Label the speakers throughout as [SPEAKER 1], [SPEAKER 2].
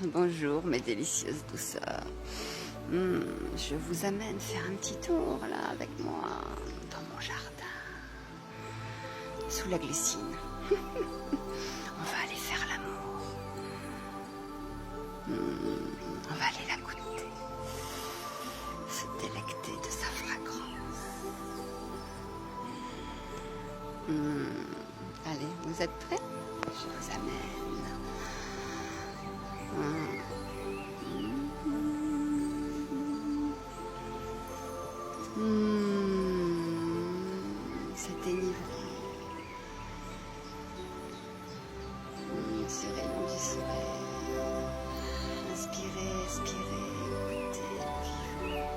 [SPEAKER 1] Bonjour mes délicieuses douceurs. Je vous amène faire un petit tour là avec moi dans mon jardin, sous la glycine. On va aller faire l'amour. On va aller la goûter, se délecter de sa fragrance. Allez, vous êtes prêts? Je vous amène. C'est délivrant. Ce rayon du soleil. Inspirez, expirez, écoutez le vivant.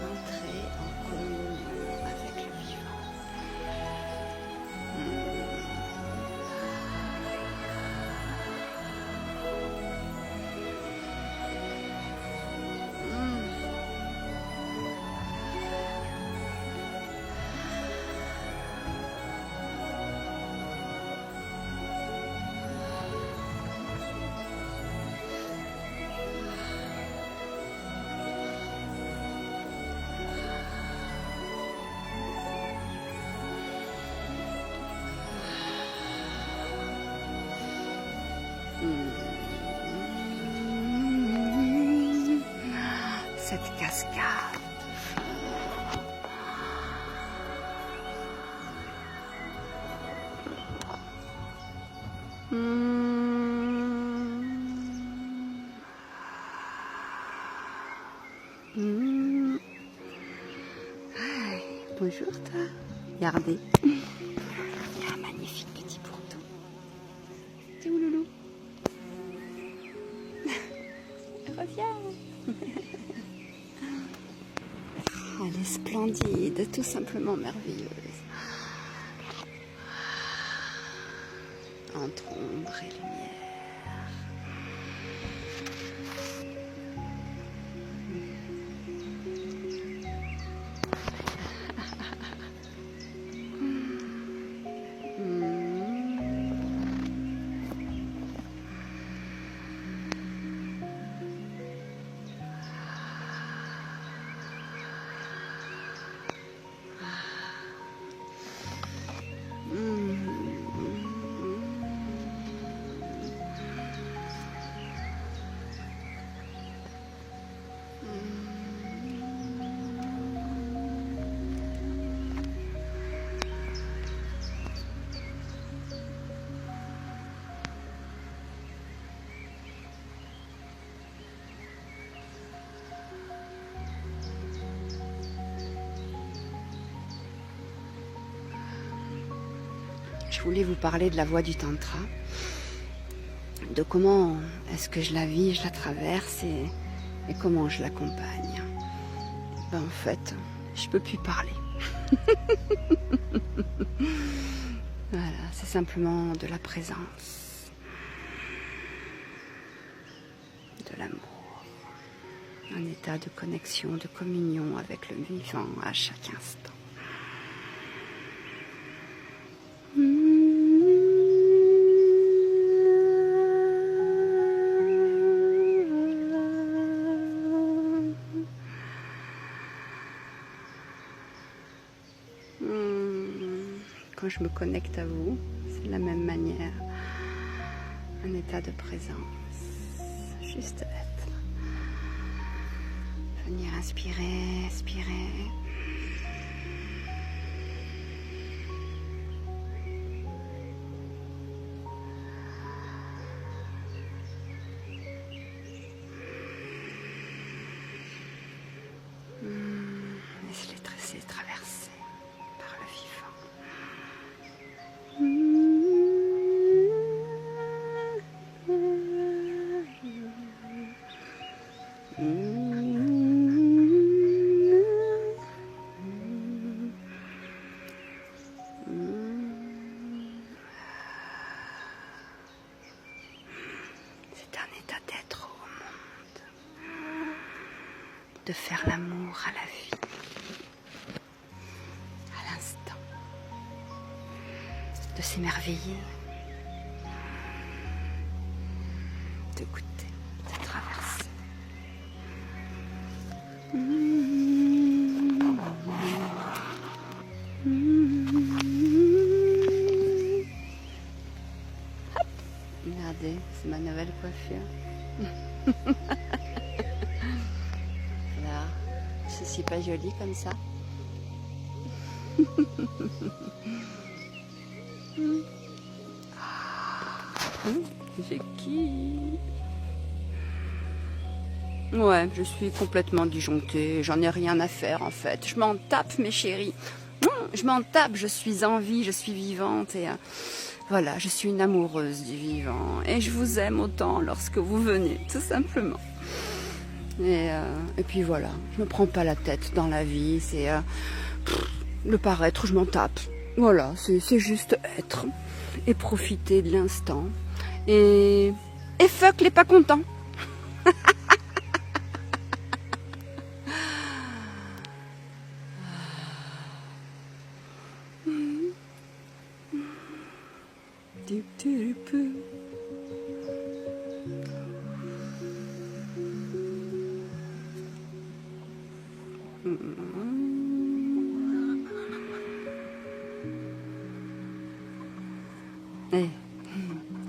[SPEAKER 1] Entrez en communion avec le vivant. Cette cascade. Bonjour toi. Regardez. Il y a un magnifique petit pourtour. C'est où Loulou? Reviens. Elle est splendide, tout simplement merveilleuse. Entre ombre et lumière. Je voulais vous parler de la voie du tantra, de comment est-ce que je la vis, je la traverse et comment je l'accompagne. En fait, je peux plus parler. Voilà, c'est simplement de la présence, de l'amour, un état de connexion, de communion avec le vivant à chaque instant. Quand je me connecte à vous, c'est de la même manière, un état de présence, juste être. Venir inspirer, expirer. Laissez-les traverser par le vivant. de faire l'amour à la vie, à l'instant, de s'émerveiller, de goûter, de traverser. Regardez, c'est ma nouvelle coiffure. Là, ceci pas joli comme ça. Je kiffe. Ouais, je suis complètement disjonctée, j'en ai rien à faire en fait. Je m'en tape mes chéris. Je m'en tape, je suis en vie, je suis vivante et voilà, je suis une amoureuse du vivant. Et je vous aime autant lorsque vous venez, tout simplement. Et puis voilà, je me prends pas la tête dans la vie, c'est le paraître, je m'en tape. Voilà, c'est juste être et profiter de l'instant. Et fuck les pas contents. Et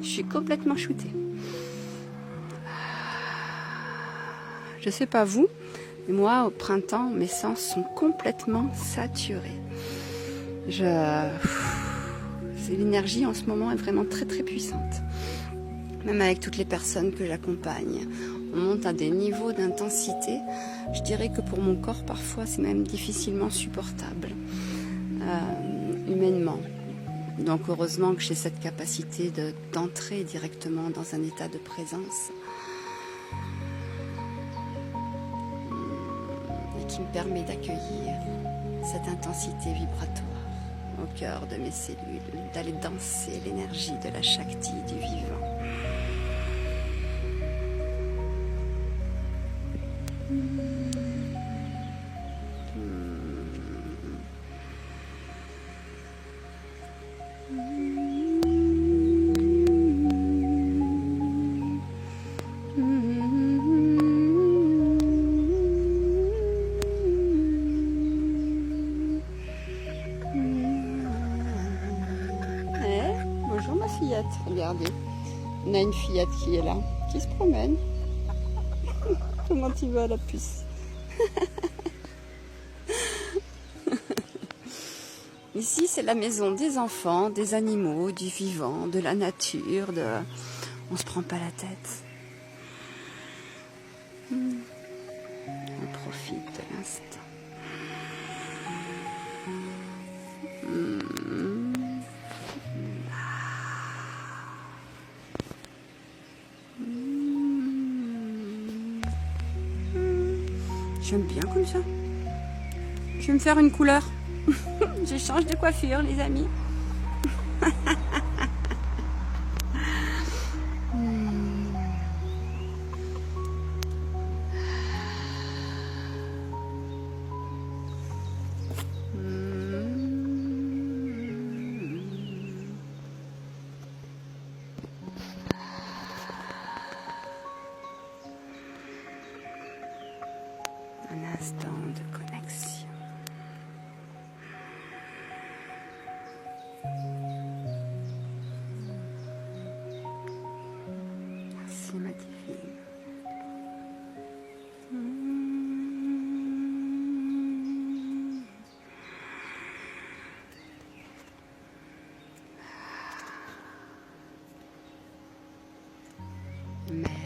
[SPEAKER 1] je suis complètement shootée. Je sais pas vous, mais moi au printemps, mes sens sont complètement saturés. L'énergie en ce moment est vraiment très très puissante. Même avec toutes les personnes que j'accompagne, on monte à des niveaux d'intensité. Je dirais que pour mon corps, parfois, c'est même difficilement supportable, humainement. Donc heureusement que j'ai cette capacité d'entrer directement dans un état de présence et qui me permet d'accueillir cette intensité vibratoire au cœur de mes cellules, d'aller danser l'énergie de la Shakti du vivant. Bonjour ma fillette, regardez. On a une fillette qui est là, qui se promène. Comment tu vas la puce? Ici c'est la maison des enfants, des animaux, du vivant, de la nature, on se prend pas la tête. On profite de l'instant. J'aime bien comme ça. Je vais me faire une couleur. Je change de coiffure, les amis. Un instant de connexion. Merci ma divine. Merveille.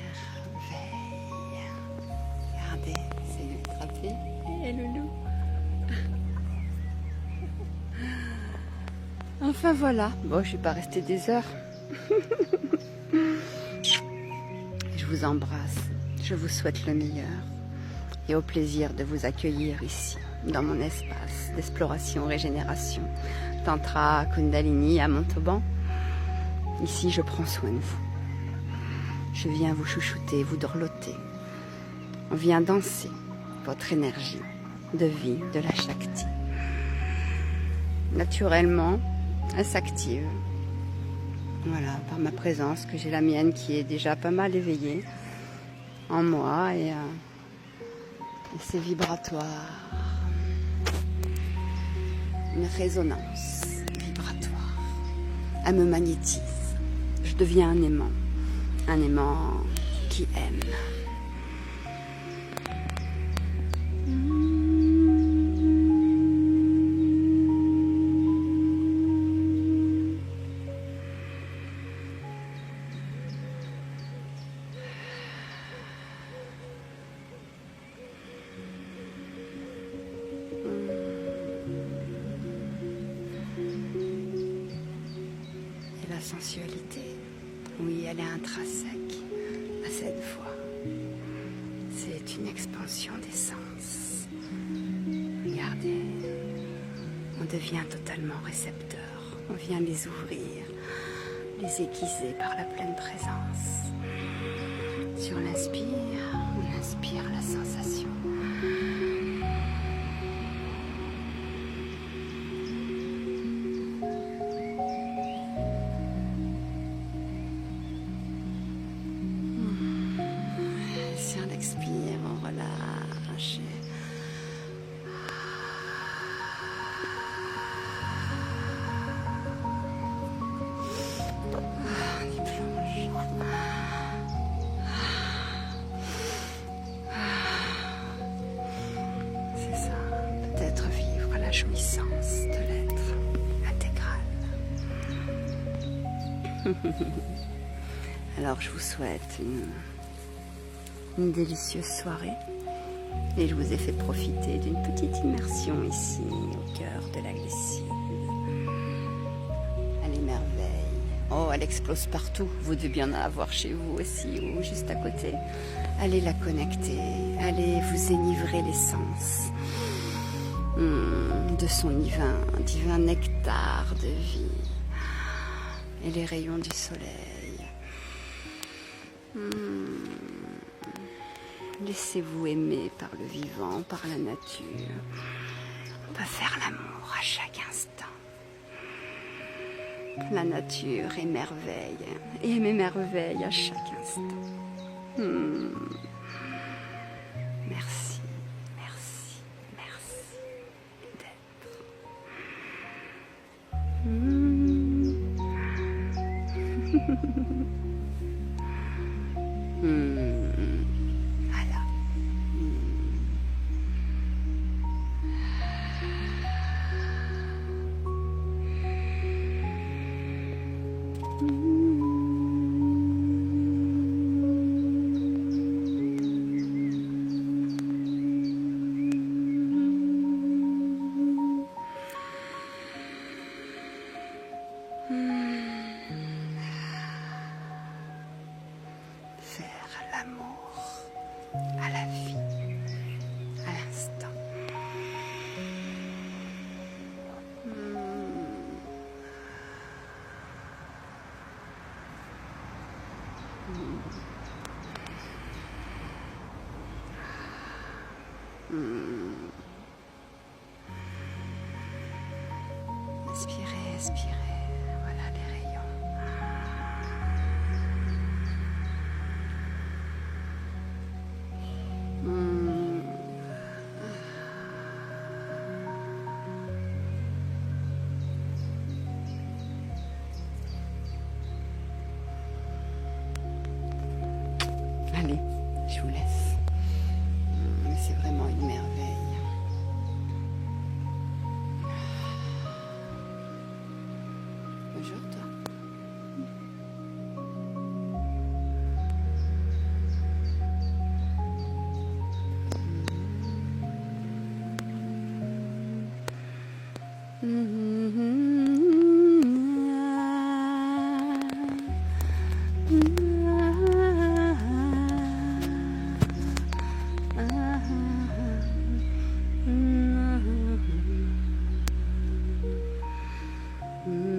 [SPEAKER 1] Regardez, c'est de l'attraper. Et le loup. Enfin voilà. Bon, je ne suis pas restée des heures. Je vous embrasse. Je vous souhaite le meilleur. Et au plaisir de vous accueillir ici, dans mon espace d'exploration, régénération, Tantra, Kundalini, à Montauban. Ici, je prends soin de vous. Je viens vous chouchouter, vous dorloter. On vient danser votre énergie de vie, de la Shakti. Naturellement, elle s'active. Voilà, par ma présence, que j'ai la mienne qui est déjà pas mal éveillée en moi et c'est vibratoire. Une résonance vibratoire. Elle me magnétise. Je deviens un aimant qui aime. La sensualité, oui, elle est intrinsèque à cette voix. C'est une expansion des sens. Regardez, on devient totalement récepteur. On vient les ouvrir, les aiguiser par la pleine présence. Si on inspire, on inspire la sensation. Si on expire, on relâche. On y plonge. C'est ça, peut-être vivre la jouissance de l'être intégral. Alors je vous souhaite une délicieuse soirée et je vous ai fait profiter d'une petite immersion ici au cœur de la glycine. Elle émerveille. Oh, elle explose partout. Vous devez bien en avoir chez vous aussi ou juste à côté. Allez la connecter, allez vous enivrer les sens de son divin nectar de vie et les rayons du soleil. Laissez-vous aimer par le vivant, par la nature. On peut faire l'amour à chaque instant. La nature émerveille et m'émerveille à chaque instant. Merci, merci, merci d'être. Voilà. Faire l'amour à la vie, à l'instant. Inspirez, expirez. Voilà les rayons. Allez, je vous laisse. C'est vraiment une merveille. Bonjour toi.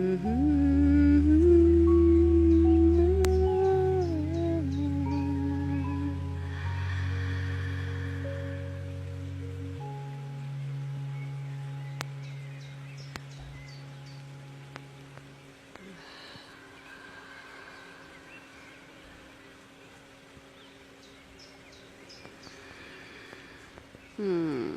[SPEAKER 1] Mm-hmm. Hmm.